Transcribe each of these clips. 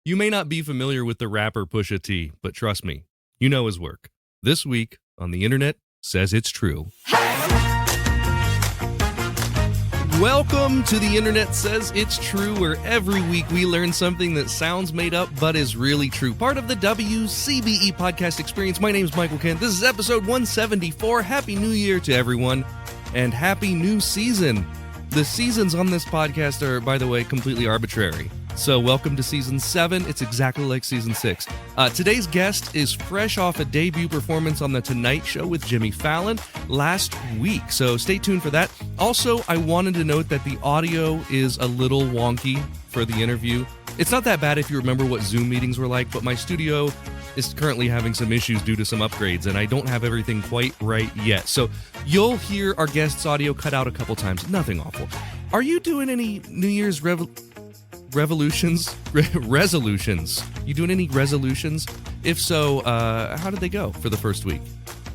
You may not be familiar with the rapper Pusha T, but trust me, you know his work. This week on The Internet Says It's True. Welcome to The Internet Says It's True, where every week we learn something that sounds made up but is really true. Part of the WCBE podcast experience. My name is Michael Kent. This is episode 174. Happy New Year to everyone, and happy new season. The seasons on this podcast are, by the way, completely arbitrary. So welcome to Season 7. It's exactly like Season 6. Today's guest is fresh off a debut performance on The Tonight Show with Jimmy Fallon last week, so stay tuned for that. Also, I wanted to note that the audio is a little wonky for the interview. It's not that bad if you remember what Zoom meetings were like, but my studio is currently having some issues due to some upgrades, and I don't have everything quite right yet. So you'll hear our guest's audio cut out a couple times. Nothing awful. Are you doing any New Year's resolutions? You doing any resolutions? If so, how did they go for the first week?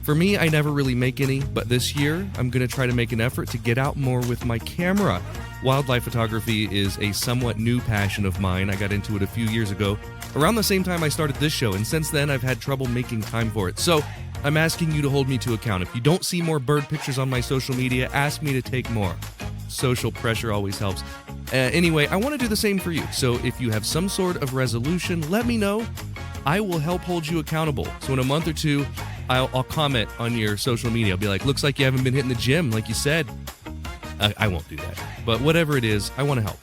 For me, I never really make any, but this year I'm going to try to make an effort to get out more with my camera. Wildlife photography is a somewhat new passion of mine. I got into it a few years ago, around the same time I started this show, and since then I've had trouble making time for it. So I'm asking you to hold me to account. If you don't see more bird pictures on my social media, ask me to take more. Social pressure always helps. Anyway, I want to do the same for you. So if you have some sort of resolution, let me know. I will help hold you accountable. So in a month or two, I'll comment on your social media. I'll be like, looks like you haven't been hitting the gym like you said. I won't do that. But whatever it is, I want to help.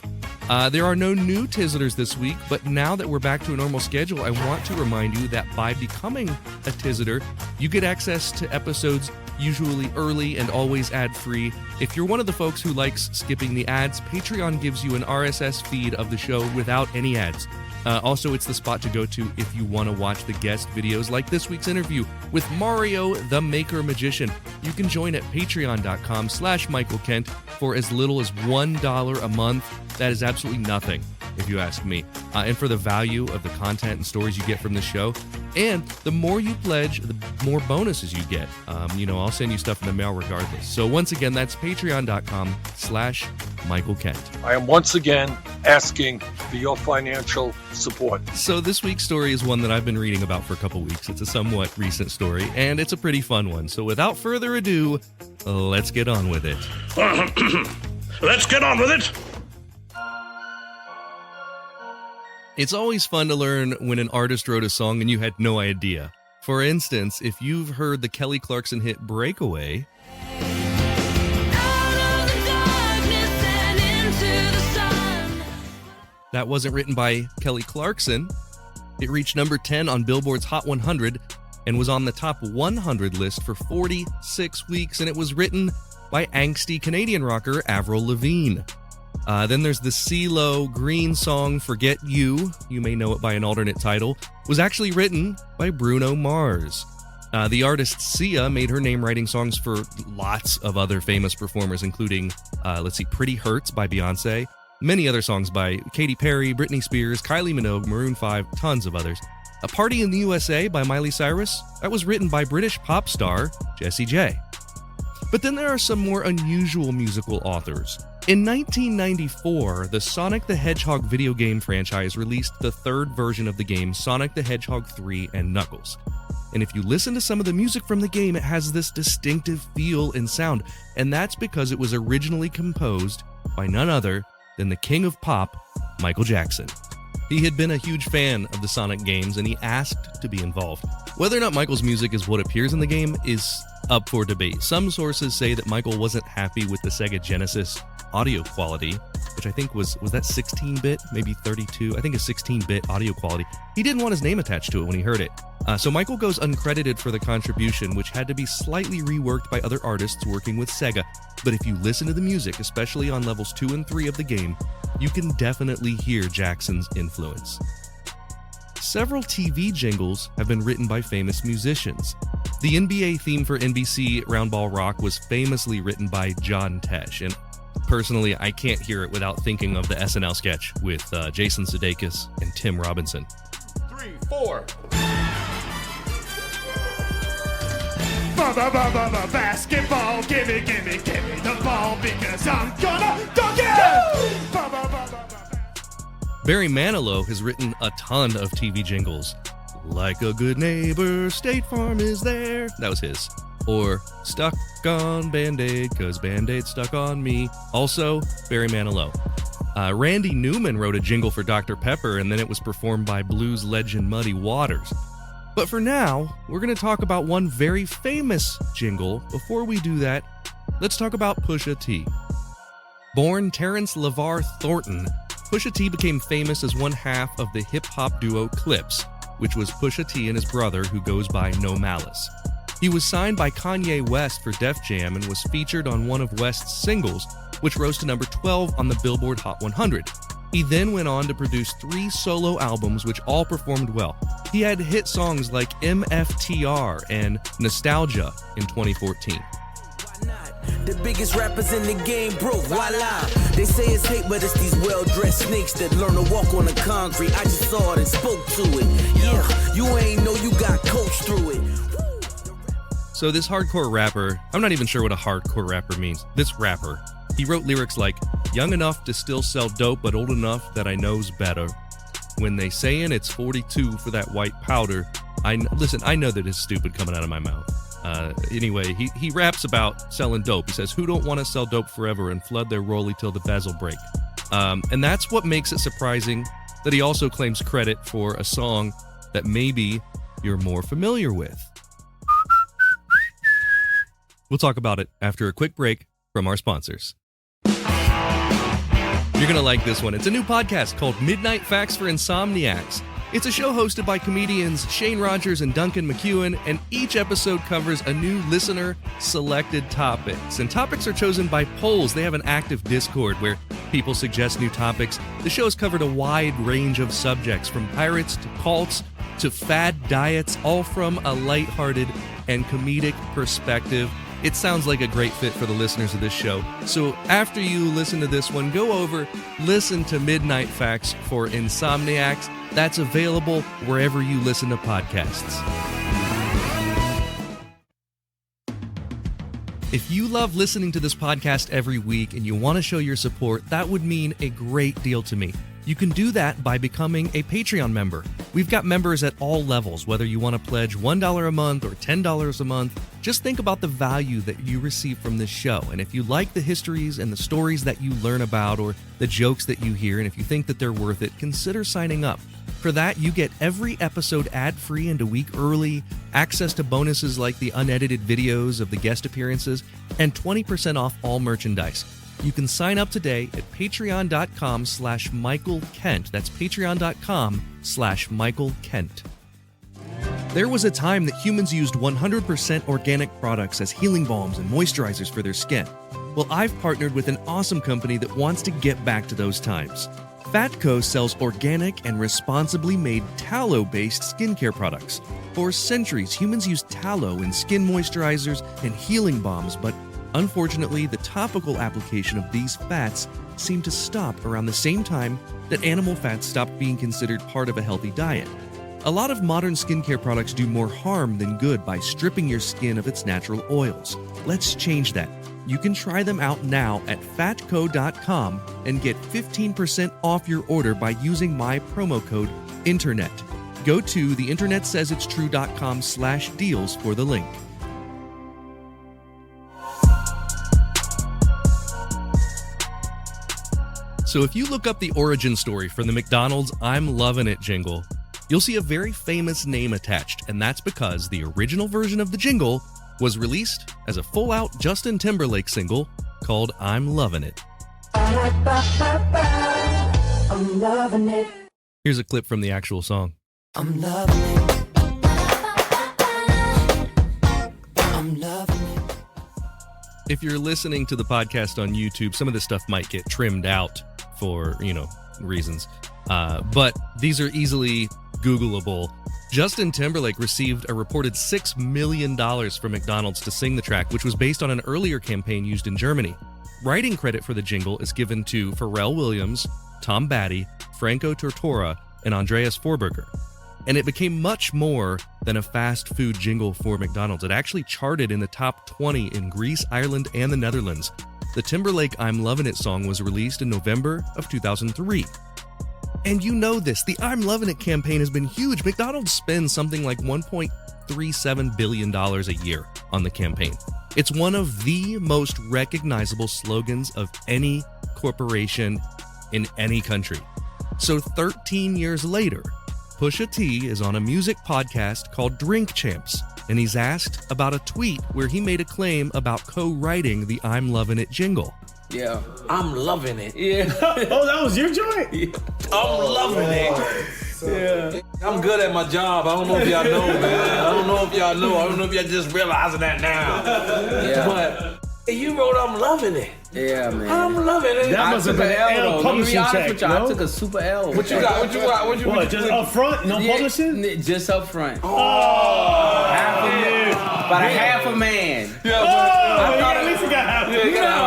There are no new Tizzlers this week, but now that we're back to a normal schedule, I want to remind you that by becoming a Tizzler, you get access to episodes usually early and always ad-free. If you're one of the folks who likes skipping the ads, Patreon gives you an RSS feed of the show without any ads. Also, it's the spot to go to if you want to watch the guest videos like this week's interview with Mario the Maker Magician. You can join at patreon.com/Michael Kent for as little as $1 a month. That is absolutely nothing, if you ask me. And for the value of the content and stories you get from the show, and the more you pledge, the more bonuses you get. I'll send you stuff in the mail regardless. So once again, that's patreon.com/Michael Kent. I am once again asking for your financial support. So this week's story is one that I've been reading about for a couple weeks. It's a somewhat recent story, and it's a pretty fun one. So without further ado, let's get on with it. Let's get on with it. It's always fun to learn when an artist wrote a song and you had no idea. For instance, if you've heard the Kelly Clarkson hit Breakaway, that wasn't written by Kelly Clarkson. It reached number 10 on Billboard's Hot 100 and was on the top 100 list for 46 weeks, and it was written by angsty Canadian rocker Avril Lavigne. Then there's the CeeLo Green song Forget You may know it by an alternate title, was actually written by Bruno Mars. The artist Sia made her name writing songs for lots of other famous performers, including, Pretty Hurts by Beyonce, many other songs by Katy Perry, Britney Spears, Kylie Minogue, Maroon 5, tons of others. A Party in the USA by Miley Cyrus, that was written by British pop star Jessie J. But then there are some more unusual musical authors. In 1994, the Sonic the Hedgehog video game franchise released the third version of the game, Sonic the Hedgehog 3 and Knuckles. And if you listen to some of the music from the game, it has this distinctive feel and sound, and that's because it was originally composed by none other than the king of pop, Michael Jackson. He had been a huge fan of the Sonic games, and he asked to be involved. Whether or not Michael's music is what appears in the game is up for debate. Some sources say that Michael wasn't happy with the Sega Genesis audio quality, which I think was that 16-bit, maybe 32, I think a 16-bit audio quality. He didn't want his name attached to it when he heard it. So Michael goes uncredited for the contribution, which had to be slightly reworked by other artists working with Sega. But if you listen to the music, especially on levels 2 and 3 of the game, you can definitely hear Jackson's influence. Several TV jingles have been written by famous musicians. The NBA theme for NBC Round Ball Rock was famously written by John Tesh, and personally, I can't hear it without thinking of the SNL sketch with Jason Sudeikis and Tim Robinson. 3, 4. Basketball, gimme the ball because I'm gonna dunk it! Barry Manilow has written a ton of TV jingles. Like a good neighbor, State Farm is there. That was his. Or stuck on Band-Aid, cause Band-Aid stuck on me. Also, Barry Manilow. Randy Newman wrote a jingle for Dr. Pepper, and then it was performed by blues legend Muddy Waters. But for now, we're going to talk about one very famous jingle. Before we do that, let's talk about Pusha T. Born Terrence LeVar Thornton, Pusha T became famous as one half of the hip-hop duo Clips, which was Pusha T and his brother who goes by No Malice. He was signed by Kanye West for Def Jam and was featured on one of West's singles, which rose to number 12 on the Billboard Hot 100. He then went on to produce 3 solo albums which all performed well. He had hit songs like MFTR and Nostalgia in 2014. The biggest rappers in the game broke, voila. They say it's hate, but it's these well-dressed snakes that learn to walk on the concrete. I just saw it and spoke to it. Yeah, you ain't know you got coached through it. So this hardcore rapper, I'm not even sure what a hardcore rapper means. This rapper, he wrote lyrics like, young enough to still sell dope, but old enough that I knows better. When they sayin' it's 42 for that white powder, I know that it's stupid coming out of my mouth. Anyway, he raps about selling dope. He says, who don't want to sell dope forever and flood their rollie till the bezel break? And that's what makes it surprising that he also claims credit for a song that maybe you're more familiar with. We'll talk about it after a quick break from our sponsors. You're going to like this one. It's a new podcast called Midnight Facts for Insomniacs. It's a show hosted by comedians Shane Rogers and Duncan McEwen, and each episode covers a new listener-selected topics. And topics are chosen by polls. They have an active Discord where people suggest new topics. The show has covered a wide range of subjects, from pirates to cults to fad diets, all from a lighthearted and comedic perspective. It sounds like a great fit for the listeners of this show. So after you listen to this one, go over, listen to Midnight Facts for Insomniacs. That's available wherever you listen to podcasts. If you love listening to this podcast every week and you want to show your support, that would mean a great deal to me. You can do that by becoming a Patreon member. We've got members at all levels, whether you want to pledge $1 a month or $10 a month. Just think about the value that you receive from this show. And if you like the histories and the stories that you learn about or the jokes that you hear, and if you think that they're worth it, consider signing up. For that, you get every episode ad-free and a week early, access to bonuses like the unedited videos of the guest appearances, and 20% off all merchandise. You can sign up today at patreon.com/Michael Kent. That's patreon.com/Michael Kent. There was a time that humans used 100% organic products as healing balms and moisturizers for their skin. Well, I've partnered with an awesome company that wants to get back to those times. Fatco sells organic and responsibly made tallow-based skincare products. For centuries, humans used tallow in skin moisturizers and healing balms, but unfortunately, the topical application of these fats seemed to stop around the same time that animal fats stopped being considered part of a healthy diet. A lot of modern skincare products do more harm than good by stripping your skin of its natural oils. Let's change that. You can try them out now at fatco.com and get 15% off your order by using my promo code INTERNET. Go to theinternetsaysitstrue.com/deals for the link. So if you look up the origin story for the McDonald's I'm Lovin' It jingle, you'll see a very famous name attached, and that's because the original version of the jingle was released as a full-out Justin Timberlake single called I'm Lovin' It. I'm loving it. Here's a clip from the actual song. I'm loving it. I'm loving it. If you're listening to the podcast on YouTube, some of this stuff might get trimmed out for, reasons. But these are easily Googleable. Justin Timberlake received a reported $6 million from McDonald's to sing the track, which was based on an earlier campaign used in Germany. Writing credit for the jingle is given to Pharrell Williams, Tom Batty, Franco Tortora, and Andreas Forberger. And it became much more than a fast food jingle for McDonald's. It actually charted in the top 20 in Greece, Ireland, and the Netherlands. The Timberlake I'm Lovin' It song was released in November of 2003. And you know this, the I'm Lovin' It campaign has been huge. McDonald's spends something like $1.37 billion a year on the campaign. It's one of the most recognizable slogans of any corporation in any country. So 13 years later, Pusha T is on a music podcast called Drink Champs, and he's asked about a tweet where he made a claim about co-writing the I'm Lovin' It jingle. Yeah, I'm loving it. Yeah. Oh, that was your joint? Yeah. I'm loving it. Yeah. I'm good at my job. I don't know if y'all know, man. I don't know if y'all know. I don't know if y'all just realizing that now. Yeah. But you wrote I'm loving it. Yeah, man. I'm loving it. That must have been an L publishing check, I took a super L. What you got? What, just up front? No publishing? Just up front. Oh. About a half a man. Yeah, at least you got half a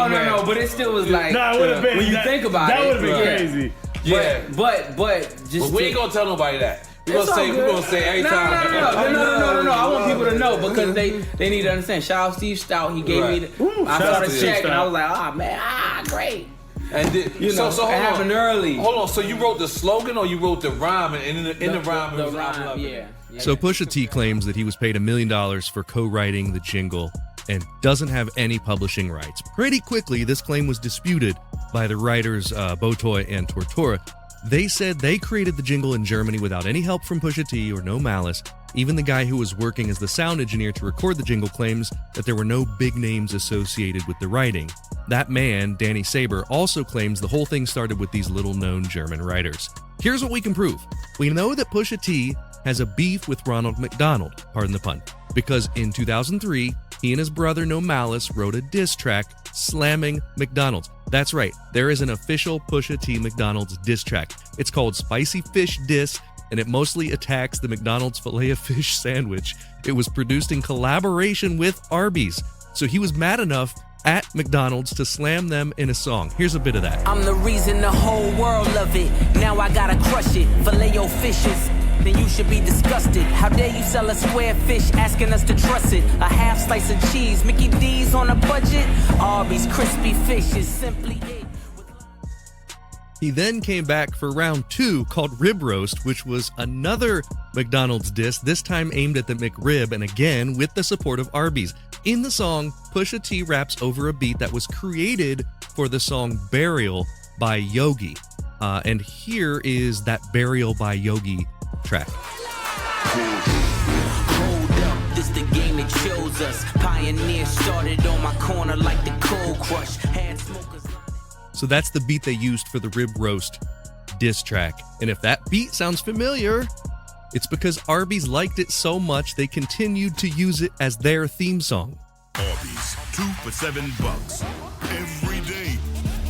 man. No, but it still was like, nah, it would have been. When you think about that it. That would have been crazy. Yeah. But we ain't gonna tell nobody that. We're gonna say every time. No. I want people to know because they need to understand. Shout out Steve Stout. He gave me I saw the check and I was like, great. And so it happened early. Hold on. So you wrote the slogan or you wrote the rhyme and in the rhyme it was I'm loving it. So Pusha T claims that he was paid $1 million for co-writing the jingle and doesn't have any publishing rights. Pretty quickly, this claim was disputed by the writers Botoy and Tortora. They said they created the jingle in Germany without any help from Pusha T or No Malice. Even the guy who was working as the sound engineer to record the jingle claims that there were no big names associated with the writing. That man, Danny Saber, also claims the whole thing started with these little-known German writers. Here's what we can prove. We know that Pusha T has a beef with Ronald McDonald, pardon the pun, because in 2003, he and his brother No Malice wrote a diss track slamming McDonald's. That's right, there is an official Pusha T McDonald's diss track. It's called Spicy Fish Diss, and it mostly attacks the McDonald's filet-o-fish sandwich. It was produced in collaboration with Arby's, so he was mad enough at McDonald's to slam them in a song. Here's a bit of that. I'm the reason the whole world love it. Now I gotta crush it. Filet-o-fishes. Then you should be disgusted. How dare you sell a square fish, asking us to trust it? A half slice of cheese, Mickey D's on a budget. Arby's crispy fish is simply it. He then came back for round 2 called Rib Roast, which was another McDonald's diss, this time aimed at the McRib and again with the support of Arby's. In the song, Pusha T raps over a beat that was created for the song Burial by Yogi. And here is that Burial by Yogi track. Hold up, this the game that chose us. Pioneer started on my corner like the Cold Crush. Had smokers. So that's the beat they used for the Rib Roast diss track. And if that beat sounds familiar, it's because Arby's liked it so much they continued to use it as their theme song. Arby's, 2 for $7 every day.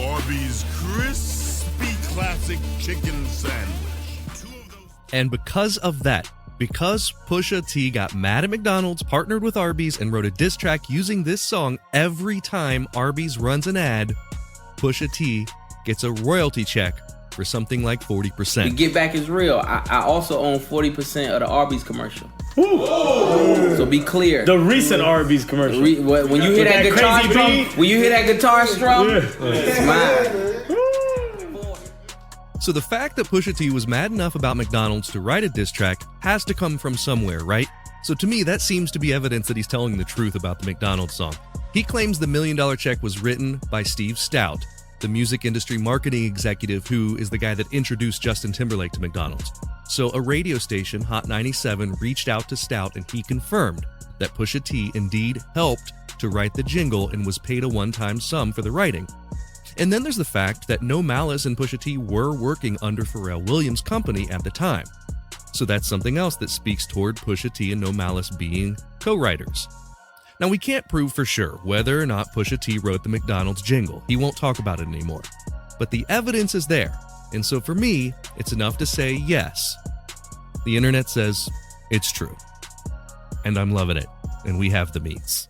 Arby's crispy classic chicken sandwich. And because of that, because Pusha T got mad at McDonald's, partnered with Arby's, and wrote a diss track using this song, every time Arby's runs an ad, Pusha T gets a royalty check for something like 40%. The Get Back is real. I also own 40% of the Arby's commercial. Ooh. So be clear. The recent Arby's commercial. When you hear that guitar strum, it's mine. So the fact that Pusha T was mad enough about McDonald's to write a diss track has to come from somewhere, right? So to me, that seems to be evidence that he's telling the truth about the McDonald's song. He claims the $1 million check was written by Steve Stout, the music industry marketing executive who is the guy that introduced Justin Timberlake to McDonald's. So a radio station, Hot 97, reached out to Stout and he confirmed that Pusha T indeed helped to write the jingle and was paid a one-time sum for the writing. And then there's the fact that No Malice and Pusha T were working under Pharrell Williams' company at the time. So that's something else that speaks toward Pusha T and No Malice being co-writers. Now, we can't prove for sure whether or not Pusha T wrote the McDonald's jingle. He won't talk about it anymore. But the evidence is there. And so for me, it's enough to say yes. The internet says it's true. And I'm loving it. And we have the meats.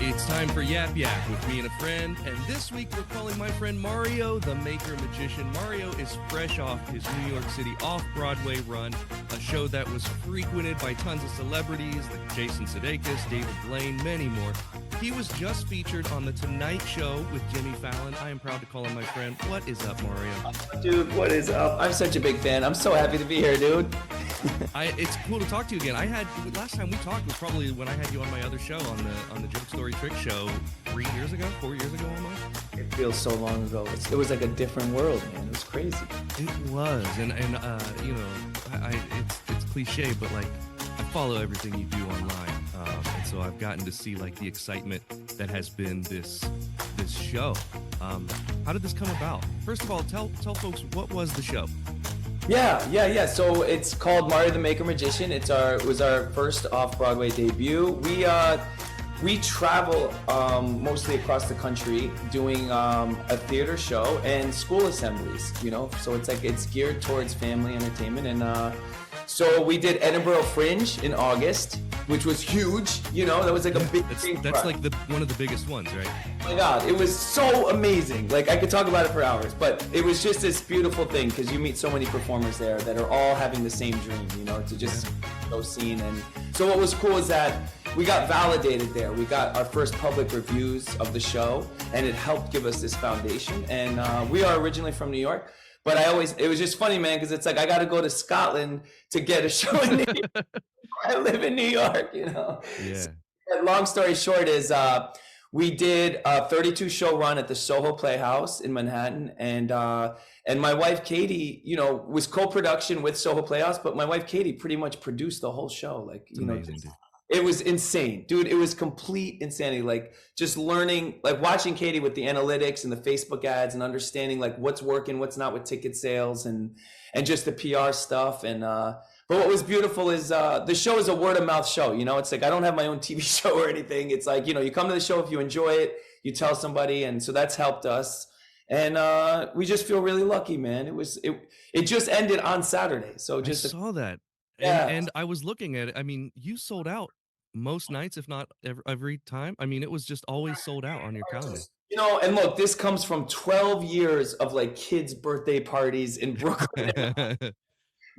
It's time for Yap Yap with me and a friend, and this week we're calling my friend Mario the Maker Magician. Mario is fresh off his New York City off-Broadway run, a show that was frequented by tons of celebrities like Jason Sudeikis, David Blaine, many more. He was just featured on The Tonight Show with Jimmy Fallon. I am proud to call him my friend. What is up, Mario? Dude, what is up? I'm such a big fan. I'm so happy to be here, dude. It's cool to talk to you again. Last time we talked was probably when I had you on my other show, on the Joke Story Trick Show 4 years ago almost. It feels so long ago. It was like a different world, man. It was crazy. It was, and you know, it's cliche, but like I follow everything you do online, and so I've gotten to see like the excitement that has been this show. How did this come about? First of all, tell folks, what was the show? Yeah. So it's called Mario the Maker Magician. It was our first off-Broadway debut. We travel mostly across the country doing a theater show and school assemblies, you know? So it's geared towards family entertainment. And so we did Edinburgh Fringe in August, which was huge, you know? That was like a big thing. That's like one of the biggest ones, right? Oh my God, it was so amazing. Like I could talk about it for hours, but it was just this beautiful thing because you meet so many performers there that are all having the same dream, you know, to just go seen. And so what was cool is that we got validated there. We got our first public reviews of the show, and it helped give us this foundation. And we are originally from New York, but it was just funny, man, because it's like I got to go to Scotland to get a show in New York. I live in New York, you know. Yeah. So, long story short is we did a 32 show run at the Soho Playhouse in Manhattan, and my wife Katie, you know, was co-production with Soho Playhouse, but my wife Katie pretty much produced the whole show. Like, you know, it was insane, dude. It was complete insanity. Like just learning, like watching Katie with the analytics and the Facebook ads and understanding like what's working, what's not with ticket sales and just the PR stuff. And but what was beautiful is the show is a word of mouth show. You know, it's like I don't have my own TV show or anything. It's like, you know, you come to the show if you enjoy it, you tell somebody, and so that's helped us. And we just feel really lucky, man. It just ended on Saturday, so just I saw that. Yeah. And I was looking at it. I mean, you sold out most nights, if not every time. I mean, it was just always sold out on your calendar. You know, and look, this comes from 12 years of like kids' birthday parties in Brooklyn.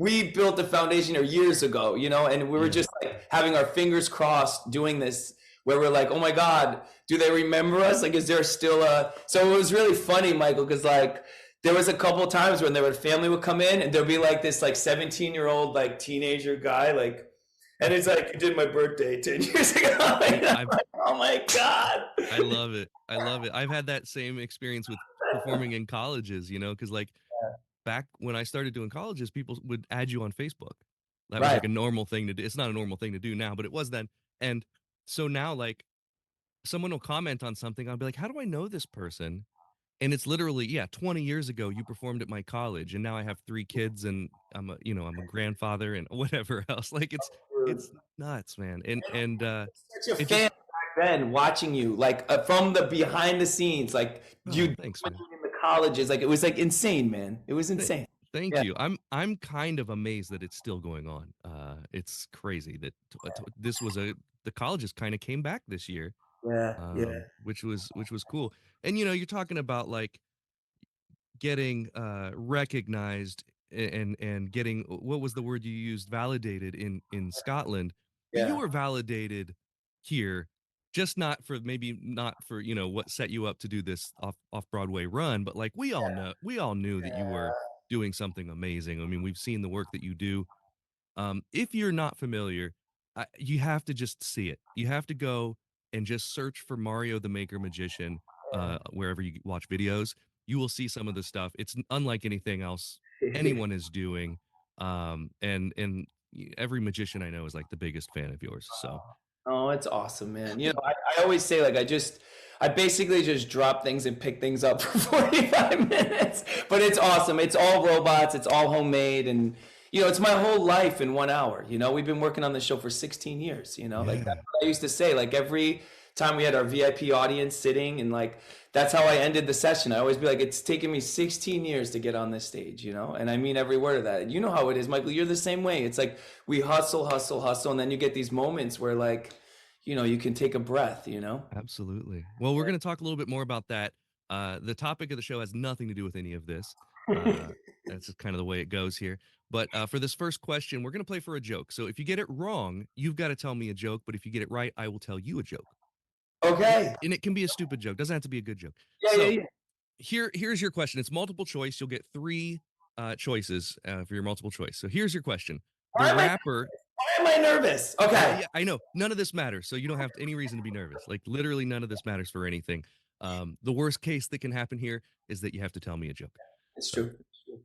We built the foundation here years ago, you know, and we were just like having our fingers crossed doing this where we're like, oh my God, do they remember us? Like, is there still so it was really funny, Michael, because like there was a couple of times when family would come in and there'd be like this like 17-year-old like teenager guy, like, and it's like, you did my birthday 10 years ago. Like, oh my God. I love it. I've had that same experience with performing in colleges, you know, because like back when I started doing colleges, people would add you on Facebook. That was like a normal thing to do. It's not a normal thing to do now, but it was then. And so now like someone will comment on something. I'll be like, how do I know this person? And it's literally, 20 years ago, you performed at my college, and now I have 3 kids, and I'm a grandfather and whatever else. Like it's nuts, man. And such a fan back then watching you, like from the behind the scenes, like thanks, man. In the colleges, like it was like insane, man. It was insane. Thank you. I'm kind of amazed that it's still going on. It's crazy that this was the colleges kind of came back this year. Which was cool. And you know, you're talking about like getting recognized and getting, what was the word you used, validated in Scotland. You were validated here, just not for you know what set you up to do this off Broadway run, but like we all knew that you were doing something amazing. I mean, we've seen the work that you do. If you're not familiar, you have to just see it. You have to go and just search for Mario the Maker Magician wherever you watch videos. You will see some of the stuff. It's unlike anything else anyone is doing. And every magician I know is like the biggest fan of yours. So. Oh, it's awesome, man. You know, I always say like I basically just drop things and pick things up for 45 minutes, but it's awesome. It's all robots. It's all homemade. And, you know, it's my whole life in 1 hour. You know, we've been working on this show for 16 years, you know, like that's what I used to say, like every time we had our VIP audience sitting, and like, that's how I ended the session. I always be like, it's taken me 16 years to get on this stage, you know? And I mean every word of that. You know how it is, Michael, you're the same way. It's like, we hustle. And then you get these moments where like, you know, you can take a breath, you know? Absolutely. Well, we're going to talk a little bit more about that. The topic of the show has nothing to do with any of this. That's just kind of the way it goes here. But for this first question, we're going to play for a joke. So if you get it wrong, you've got to tell me a joke. But if you get it right, I will tell you a joke. Okay. And it can be a stupid joke. Doesn't have to be a good joke. Yeah, so yeah. Here's your question. It's multiple choice. You'll get 3 choices for your multiple choice. So here's your question. The rapper. Why am I nervous? Okay. Yeah, I know. None of this matters. So you don't have any reason to be nervous. Like literally none of this matters for anything. The worst case that can happen here is that you have to tell me a joke. It's true.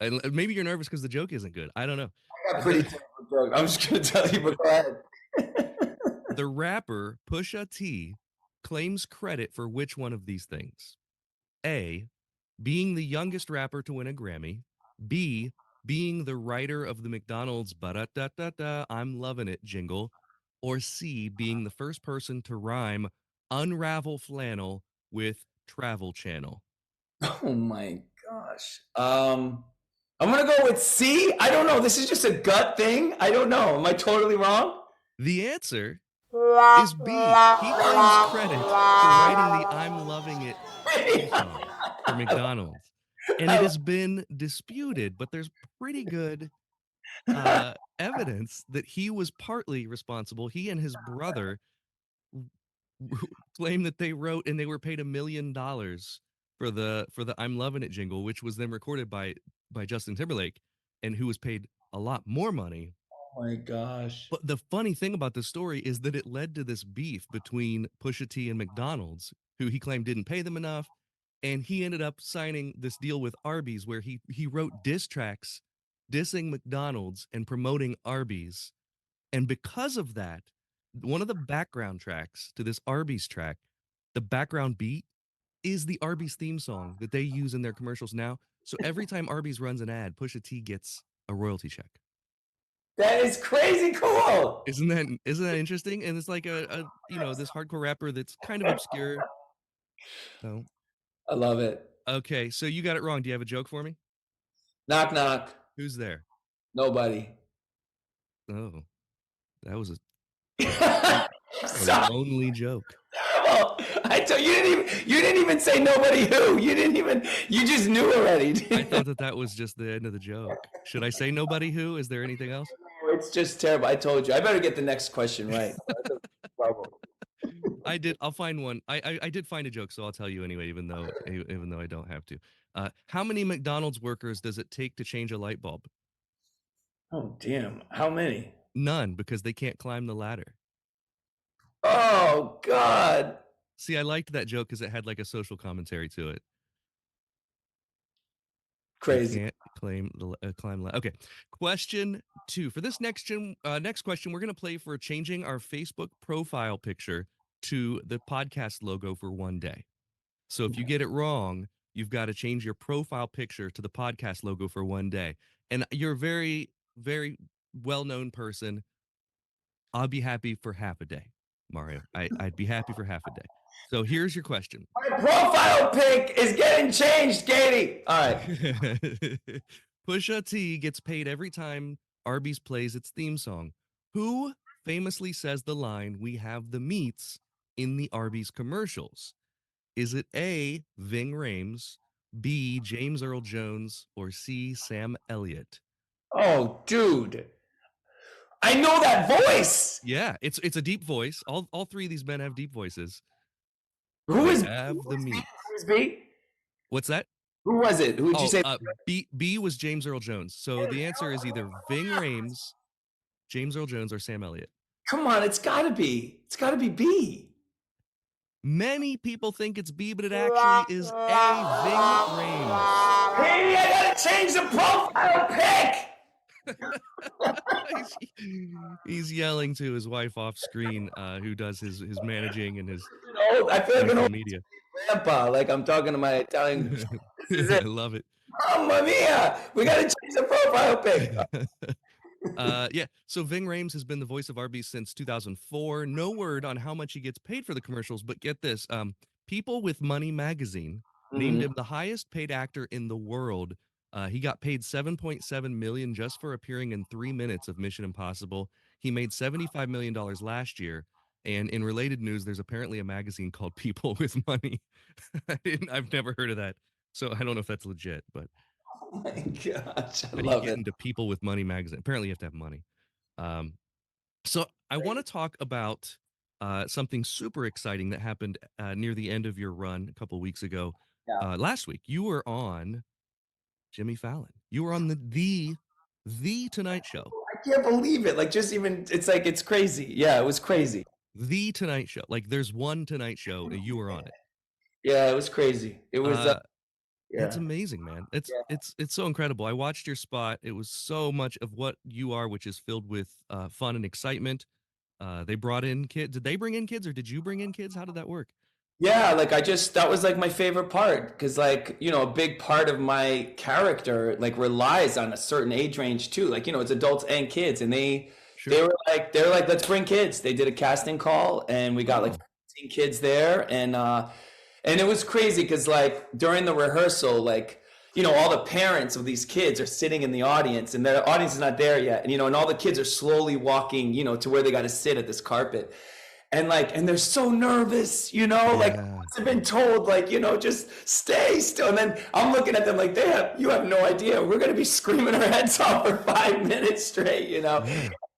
And maybe you're nervous because the joke isn't good. I don't know. I got pretty terrible joke. I'm just going to tell you, but go ahead. The rapper Pusha T claims credit for which one of these things? A, being the youngest rapper to win a Grammy. B, being the writer of the McDonald's "Ba-da-da-da-da, I'm Lovin' It" jingle. Or C, being the first person to rhyme unravel flannel with Travel Channel. Oh my gosh. I'm going to go with C. I don't know. This is just a gut thing. I don't know. Am I totally wrong? The answer is B. He claims credit for writing the "I'm Loving It" song for McDonald's. And it has been disputed, but there's pretty good evidence that he was partly responsible. He and his brother claim that they wrote and they were paid $1 million for the "I'm Loving It" jingle, which was then recorded by Justin Timberlake, and who was paid a lot more money. Oh my gosh. But the funny thing about this story is that it led to this beef between Pusha T and McDonald's, who he claimed didn't pay them enough. And he ended up signing this deal with Arby's where he wrote diss tracks dissing McDonald's and promoting Arby's. And because of that, one of the background tracks to this Arby's track, the background beat is the Arby's theme song that they use in their commercials now. So every time Arby's runs an ad, Pusha T gets a royalty check. That is crazy cool. Isn't that interesting? And it's like a this hardcore rapper that's kind of obscure. So I love it. Okay, so you got it wrong. Do you have a joke for me? Knock, knock. Who's there? Nobody. Oh, that was a lonely joke. Terrible. I told you didn't even say nobody who. You just knew already. I thought that was just the end of the joke. Should I say nobody who? Is there anything else? It's just terrible. I told you. I better get the next question right. I did. I'll find one. I did find a joke, so I'll tell you anyway, even though I don't have to. How many McDonald's workers does it take to change a light bulb? Oh, damn. How many? None, because they can't climb the ladder. Oh, God. See, I liked that joke because it had like a social commentary to it. Crazy. Can't climb ladder. Okay. Question 2. For this next question, we're going to play for changing our Facebook profile picture to the podcast logo for one day. So if you get it wrong, you've got to change your profile picture to the podcast logo for one day. And you're a very, very well-known person. I'll be happy for half a day, Mario. I'd be happy for half a day. So here's your question. My profile pic is getting changed, Katie. All right. Pusha T gets paid every time Arby's plays its theme song. Who famously says the line, "We have the meats," in the Arby's commercials? Is it A, Ving Rhames, B, James Earl Jones, or C, Sam Elliott? Oh, dude. I know that voice. Yeah, it's a deep voice. All 3 of these men have deep voices. Who is have the meat? Who is B? What's that? Who was it? Who did you say? B was James Earl Jones. So the answer is either Ving Rhames, James Earl Jones, or Sam Elliott. Come on, it's gotta be B. Many people think it's B, but it actually is A, Ving Rhames. Hey, I gotta change the profile pic. He's yelling to his wife off screen, who does his managing and his I feel like an old media. grandpa, like I'm talking to my Italian. I love it. Mamma mia! We gotta change the profile pic. Yeah. So Ving Rhames has been the voice of Arby's since 2004. No word on how much he gets paid for the commercials, but get this: People with Money magazine named him the highest paid actor in the world. He got paid $7.7 million just for appearing in 3 minutes of Mission Impossible. He made $75 million last year. And in related news, there's apparently a magazine called People with Money. I've never heard of that, so I don't know if that's legit. But oh my gosh, I how do love you get it. into People with Money magazine? Apparently, you have to have money. So I want to talk about something super exciting that happened near the end of your run a couple of weeks ago. Yeah. Last week, you were on Jimmy Fallon. You were on the Tonight Show. I can't believe it. Like, just even, it's like, it's crazy. Yeah, it was crazy. The Tonight Show. Like, there's one Tonight Show, and you were on it. Yeah, it was crazy. It was. Yeah. It's amazing, man. It's so incredible. I watched your spot. It was so much of what you are, which is filled with fun and excitement. They brought in kids. Did they bring in kids, or did you bring in kids? How did that work? Yeah, like that was like my favorite part because, like, you know, a big part of my character like relies on a certain age range too. Like, you know, it's adults and kids, and they were like, let's bring kids. They did a casting call, and we got like 15 kids there, and it was crazy because, like, during the rehearsal, like, you know, all the parents of these kids are sitting in the audience, and the audience is not there yet, and you know, and all the kids are slowly walking, you know, to where they got to sit at this carpet. And like, and they're so nervous, you know, like I've been told, like, you know, just stay still. And then I'm looking at them like, you have no idea. We're going to be screaming our heads off for 5 minutes straight, you know.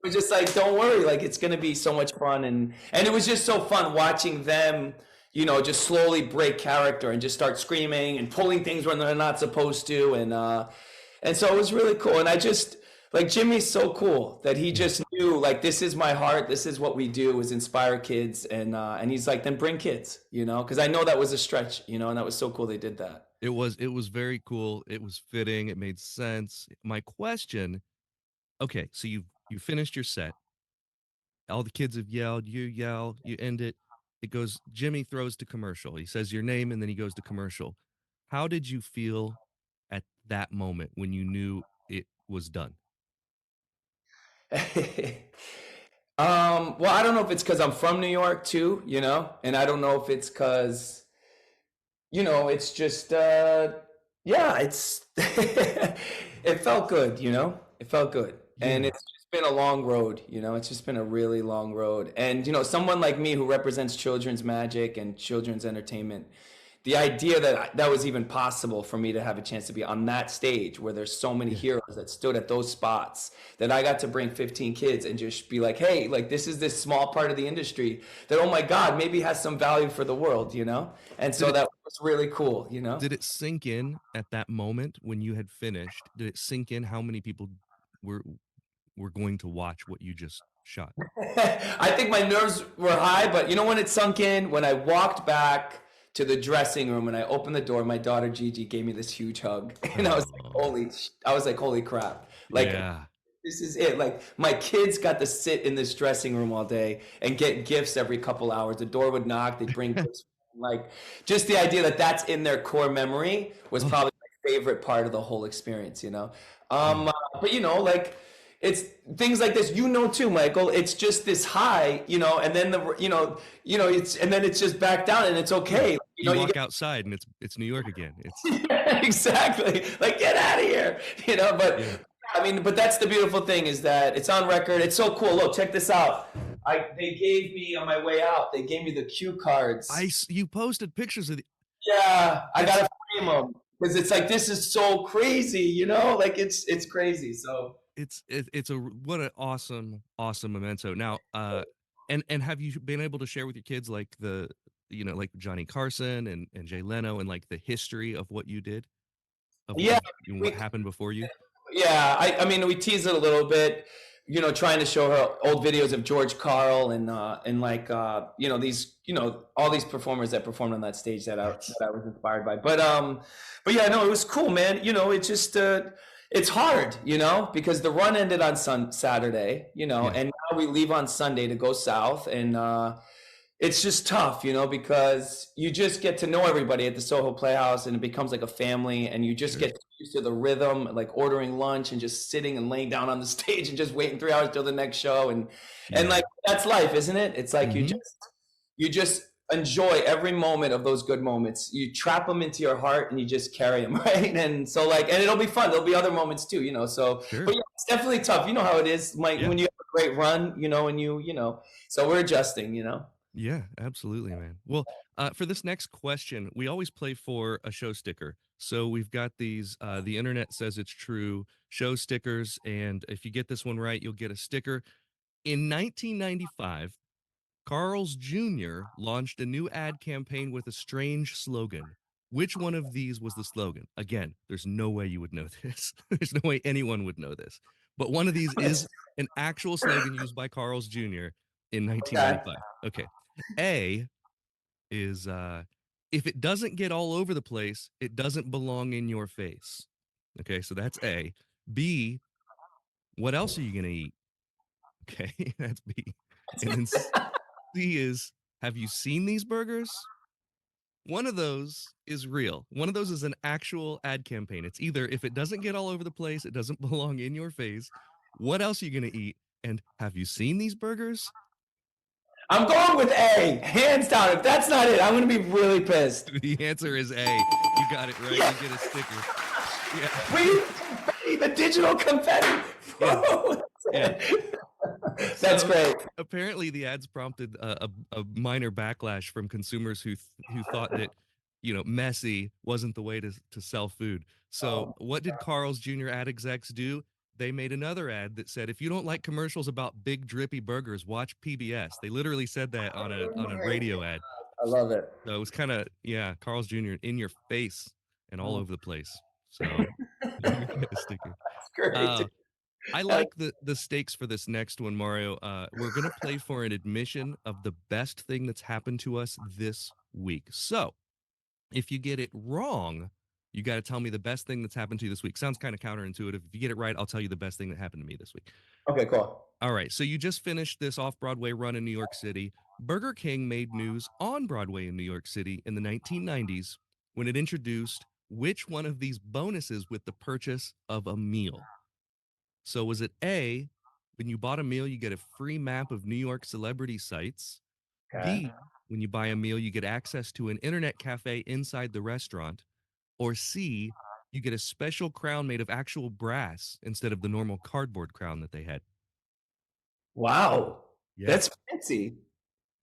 We're just like, don't worry, like, it's going to be so much fun. And it was just so fun watching them, you know, just slowly break character and just start screaming and pulling things when they're not supposed to. And so it was really cool. And I just, like, Jimmy's so cool that he just knew, like, this is my heart. This is what we do, is inspire kids. And he's like, then bring kids, you know, because I know that was a stretch, you know, and that was so cool they did that. It was very cool. It was fitting. It made sense. My question, okay, so you finished your set. All the kids have yelled, you yell, you end it. It goes, Jimmy throws to commercial. He says your name, and then he goes to commercial. How did you feel at that moment when you knew it was done? Well, I don't know if it's because I'm from New York too, you know, and I don't know if it's because, you know, it's just, it's, it felt good, you know, it felt good. Yeah. And it's just been a long road, you know, it's just been a really long road. And, you know, someone like me who represents children's magic and children's entertainment, the idea that was even possible for me to have a chance to be on that stage where there's so many heroes that stood at those spots, that I got to bring 15 kids and just be like, hey, like, this is this small part of the industry that, oh my God, maybe has some value for the world, you know? And so that was really cool, you know? Did it sink in at that moment when you had finished? Did it sink in how many people were going to watch what you just shot? I think my nerves were high, but you know when it sunk in? When I walked back to the dressing room and I opened the door, my daughter Gigi gave me this huge hug, and I was like, holy crap. Like, this is it. Like, my kids got to sit in this dressing room all day and get gifts every couple hours. The door would knock, they'd bring gifts. Like, just the idea that that's in their core memory was probably my favorite part of the whole experience, you know? But you know, like, it's things like this, you know, too, Michael. It's just this high, you know, and then and then it's just back down, and it's okay. You walk outside, and it's New York again. It's exactly, like, get out of here, you know. But I mean, but that's the beautiful thing, is that it's on record. It's so cool. Look, check this out. They gave me, on my way out, they gave me the cue cards. You posted pictures of the. Yeah, I gotta frame them because it's like, this is so crazy, you know. Like, it's crazy. So. It's what an awesome memento. Now, and have you been able to share with your kids, like, the, you know, like Johnny Carson and Jay Leno, and like the history of what you did, what happened before you? Yeah, I mean, we teased it a little bit, you know, trying to show her old videos of George Carl and like, you know, these, you know, all these performers that performed on that stage that I was inspired by. But yeah, no, it was cool, man. You know, it just. It's hard, you know, because the run ended on Saturday, you know, and now we leave on Sunday to go south. And it's just tough, you know, because you just get to know everybody at the Soho Playhouse, and it becomes like a family, and you just get used to the rhythm, like ordering lunch and just sitting and laying down on the stage and just waiting 3 hours till the next show. And like, that's life, isn't it? It's like, you just enjoy every moment of those good moments. You trap them into your heart and you just carry them, right? And so, like, and it'll be fun. There'll be other moments too, you know. So, but yeah, it's definitely tough. You know how it is, Mike, when you have a great run, you know, and you know. So we're adjusting, you know. Yeah, absolutely, man. Well, for this next question, we always play for a show sticker. So we've got these, the internet says it's true, show stickers, and if you get this one right, you'll get a sticker. In 1995, Carl's Jr. launched a new ad campaign with a strange slogan. Which one of these was the slogan? Again, there's no way you would know this. There's no way anyone would know this. But one of these is an actual slogan used by Carl's Jr. in 1995. Okay. A is if it doesn't get all over the place, it doesn't belong in your face. Okay, so that's A. B, what else are you going to eat? Okay, that's B. And then C is, have you seen these burgers? One of those is real. One of those is an actual ad campaign. It's either if it doesn't get all over the place, it doesn't belong in your face. What else are you going to eat? And have you seen these burgers? I'm going with A, hands down. If that's not it, I'm going to be really pissed. The answer is A. You got it right. Yeah. You get a sticker. Yeah. We the digital confetti. Yeah. That's great. Apparently, the ads prompted a minor backlash from consumers who thought that, messy wasn't the way to sell food. So what did Carl's Jr. ad execs do? They made another ad that said, if you don't like commercials about big drippy burgers, watch PBS. They literally said that on a radio ad. I love it. So it was kind of, Carl's Jr. in your face and all over the place. So sticker. Great. I like the stakes for this next one, Mario. We're going to play for an admission of the best thing that's happened to us this week. So if you get it wrong, you got to tell me the best thing that's happened to you this week. Sounds kind of counterintuitive. If you get it right, I'll tell you the best thing that happened to me this week. Okay, cool. All right. So you just finished this off-Broadway run in New York City. Burger King made news on Broadway in New York City in the 1990s when it introduced which one of these bonuses with the purchase of a meal. So was it A, when you bought a meal, you get a free map of New York celebrity sites? Okay. B, when you buy a meal, you get access to an internet cafe inside the restaurant? Or C, you get a special crown made of actual brass instead of the normal cardboard crown that they had? Wow. Yeah. That's fancy.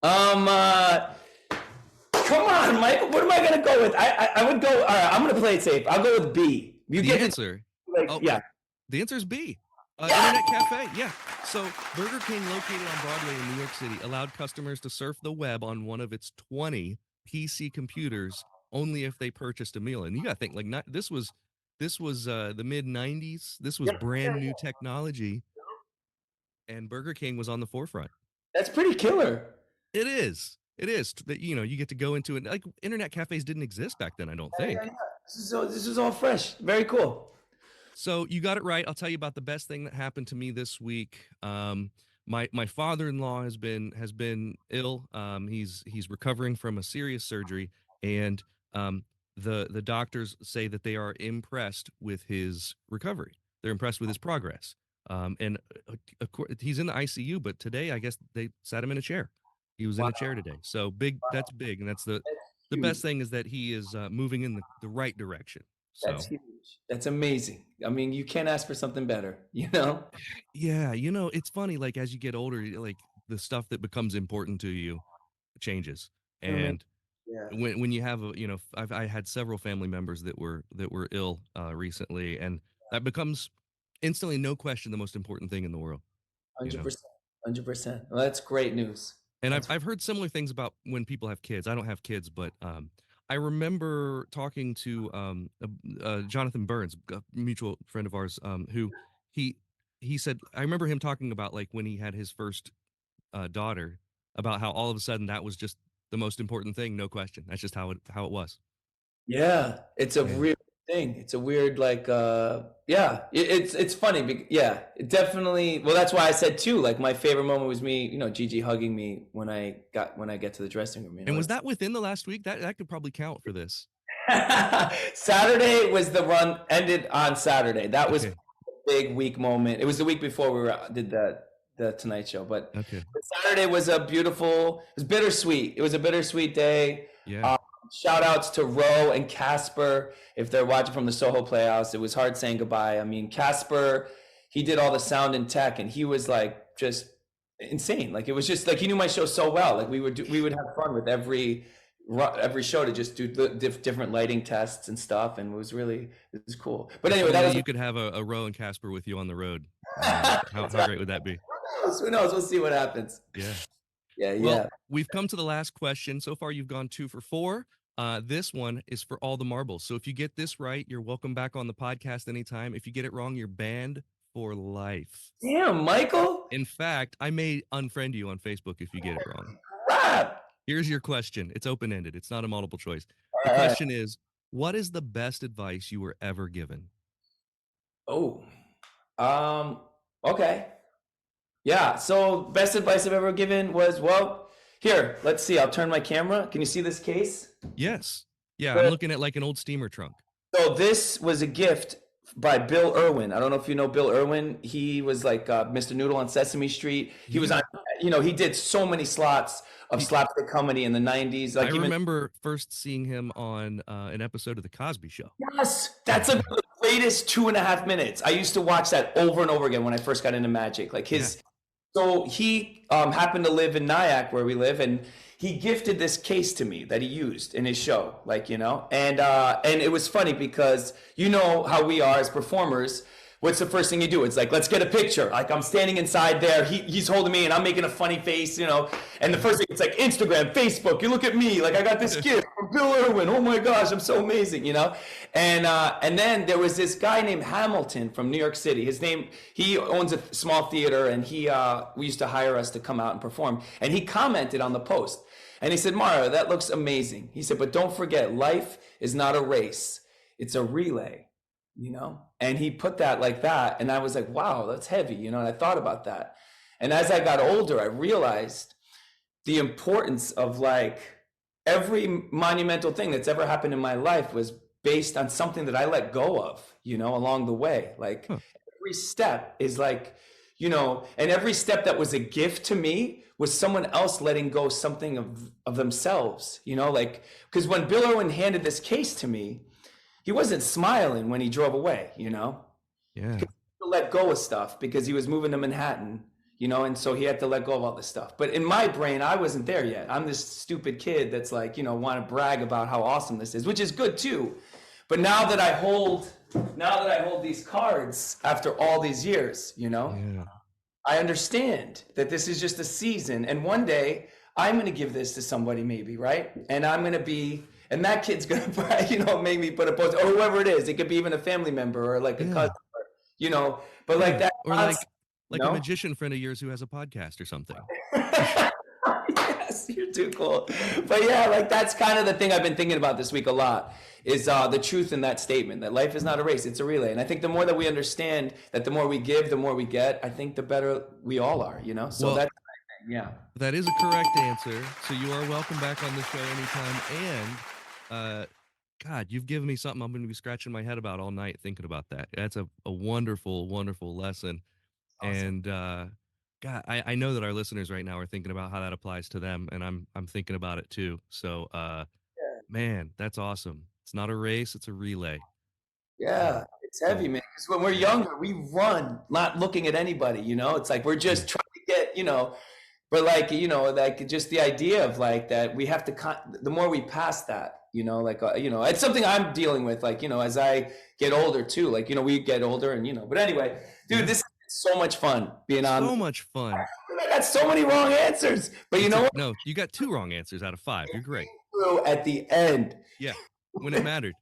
Come on, Mike. What am I going to go with? I would go, all right, I'm going to play it safe. I'll go with B. You the answer. Yeah. The answer is B. Internet cafe, yeah. So Burger King, located on Broadway in New York City, allowed customers to surf the web on one of its 20 PC computers only if they purchased a meal. And you got to think, this was the mid 90s. This was brand new technology, and Burger King was on the forefront. That's pretty killer. It is. It is. You get to go into it. Like, internet cafes didn't exist back then, I don't think. Yeah. This is all fresh. Very cool. So you got it right. I'll tell you about the best thing that happened to me this week. My father-in-law has been ill. He's recovering from a serious surgery, and the doctors say that they are impressed with his recovery. They're impressed with his progress. And of course, he's in the ICU, but today I guess they sat him in a chair. He was in a chair today. So big. That's big, and that's the best thing is that he is moving in the right direction. So. That's huge. That's amazing. I mean, you can't ask for something better, Yeah, it's funny, like, as you get older, like, the stuff that becomes important to you changes. And when you have I had several family members that were ill recently, and that becomes instantly, no question, the most important thing in the world. 100%. 100%. Well, that's great news. And I've heard similar things about when people have kids. I don't have kids, but I remember talking to Jonathan Burns, a mutual friend of ours, who he said, I remember him talking about, like, when he had his first daughter, about how all of a sudden that was just the most important thing, no question. That's just how it was. Yeah, it's a weird thing. It's a weird, like, it's funny. Yeah, it definitely. Well, that's why I said too. Like, my favorite moment was me, Gigi hugging me when I get to the dressing room. And was that within the last week? That could probably count for this. Saturday was the run. Ended on Saturday. That was a big week moment. It was the week before we did the Tonight Show, but Saturday was it was bittersweet. It was a bittersweet day. Yeah. Shout outs to Ro and Casper if they're watching from the Soho Playhouse. It was hard saying goodbye. I mean, Casper, he did all the sound and tech, and he was like just insane. Like, it was just like he knew my show so well. Like, we would have fun with every show to just do different lighting tests and stuff, and it was cool. But anyway, you could have a Ro and Casper with you on the road. How great would that be? Who knows? We'll see what happens. Yeah. Yeah. Well, we've come to the last question. So far, you've gone 2 for 4. This one is for all the marbles. So if you get this right, you're welcome back on the podcast anytime. If you get it wrong, you're banned for life. Damn, Michael. In fact, I may unfriend you on Facebook if you get it wrong. Crap. Here's your question. It's open-ended. It's not a multiple choice. The question is, what is the best advice you were ever given? Oh, okay. Yeah. So best advice I've ever given was, well, here, let's see. I'll turn my camera. Can you see this case? Yes. Yeah, I'm looking at like an old steamer trunk. So this was a gift by Bill Irwin. I don't know if you know Bill Irwin. He was like Mr. Noodle on Sesame Street. He was on, he did so many slots of slapstick comedy in the 90s. Like I remember first seeing him on an episode of The Cosby Show. Yes, that's the greatest 2.5 minutes. I used to watch that over and over again when I first got into magic. Like so he happened to live in Nyack where we live, and he gifted this case to me that he used in his show, and it was funny because you know how we are as performers. What's the first thing you do? It's like, let's get a picture. Like I'm standing inside there, he's holding me, and I'm making a funny face, And the first thing, it's like Instagram, Facebook. You look at me, like I got this gift from Bill Irwin. Oh my gosh, I'm so amazing, And then there was this guy named Hamilton from New York City. He owns a small theater, and we used to hire us to come out and perform. And he commented on the post, and he said, "Mario, that looks amazing." He said, "But don't forget, life is not a race; it's a relay." And he put that like that, and I was like, wow, that's heavy, and I thought about that. And as I got older, I realized the importance of like every monumental thing that's ever happened in my life was based on something that I let go of, along the way. Like every step is like, and every step that was a gift to me was someone else letting go something of themselves, like, because when Bill Irwin handed this case to me, he wasn't smiling when he drove away, Yeah. He had to let go of stuff because he was moving to Manhattan, and so he had to let go of all this stuff. But in my brain, I wasn't there yet. I'm this stupid kid that's like, want to brag about how awesome this is, which is good too. But now that I hold these cards after all these years, I understand that this is just a season. And one day I'm going to give this to somebody maybe, right? And I'm going to be... And that kid's gonna, make me put a post, or whoever it is. It could be even a family member or like a cousin, But like that, or like a magician friend of yours who has a podcast or something. Yes, you're too cool. But yeah, like that's kind of the thing I've been thinking about this week a lot. Is the truth in that statement that life is not a race, it's a relay. And I think the more that we understand that the more we give, the more we get, I think the better we all are. So that's yeah. That is a correct answer. So you are welcome back on the show anytime. And God, you've given me something I'm going to be scratching my head about all night thinking about that. That's a wonderful, wonderful lesson. Awesome. And God, I know that our listeners right now are thinking about how that applies to them, and I'm thinking about it too. So, man, that's awesome. It's not a race; it's a relay. Yeah, it's heavy, man. Because when we're younger, we run, not looking at anybody. It's like we're just trying to get, But like, like just the idea of like that we have to, the more we pass that, it's something I'm dealing with, like, as I get older too, like, we get older and, but anyway, dude, this is so much fun being on. So much fun. I got so many wrong answers, but you know what? No, you got 2 wrong answers out of 5. You're great. At the end. Yeah. When it mattered,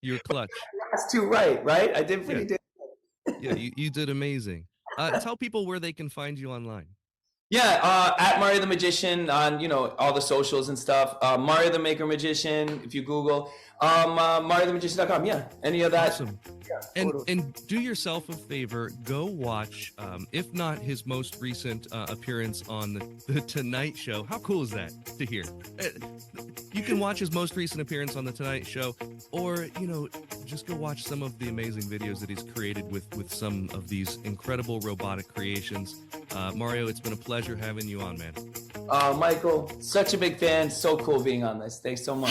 you were clutch. Last 2 right? I did pretty good. Yeah, you did amazing. Tell people where they can find you online. Yeah, at Mario the Magician on, all the socials and stuff. Mario the Maker Magician, if you Google. MarioTheMagician.com, yeah. Any of that. Awesome. Yeah, and do yourself a favor, go watch, if not his most recent appearance on the Tonight Show. How cool is that to hear? You can watch his most recent appearance on the Tonight Show, or, just go watch some of the amazing videos that he's created with some of these incredible robotic creations. Mario, it's been a pleasure having you on, man. Michael, such a big fan. So cool being on this. Thanks so much.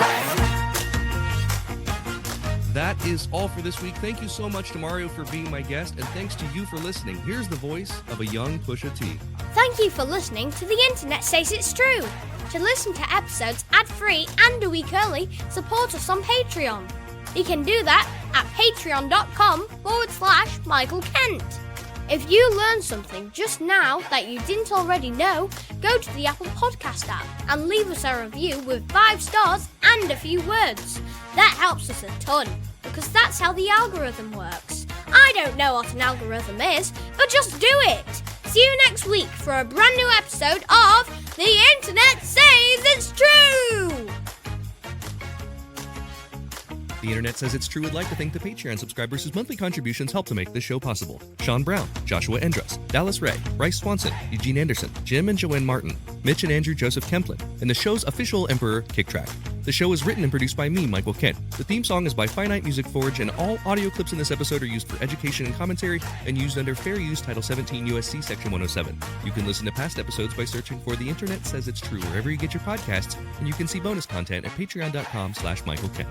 That is all for this week. Thank you so much to Mario for being my guest, and thanks to you for listening. Here's the voice of a young Pusha T. Thank you for listening to The Internet Says It's True. To listen to episodes ad-free and a week early, support us on Patreon. You can do that at patreon.com/Michael Kent. If you learned something just now that you didn't already know, go to the Apple Podcast app and leave us a review with 5 stars and a few words. That helps us a ton, because that's how the algorithm works. I don't know what an algorithm is, but just do it. See you next week for a brand new episode of The Internet Says It's True! The Internet Says It's True would like to thank the Patreon subscribers whose monthly contributions help to make this show possible. Sean Brown, Joshua Endress, Dallas Ray, Bryce Swanson, Eugene Anderson, Jim and Joanne Martin, Mitch and Andrew Joseph Kemplin, and the show's official Emperor, Kick Track. The show is written and produced by me, Michael Kent. The theme song is by Finite Music Forge, and all audio clips in this episode are used for education and commentary and used under Fair Use Title 17 USC Section 107. You can listen to past episodes by searching for The Internet Says It's True wherever you get your podcasts, and you can see bonus content at patreon.com/Michael Kent.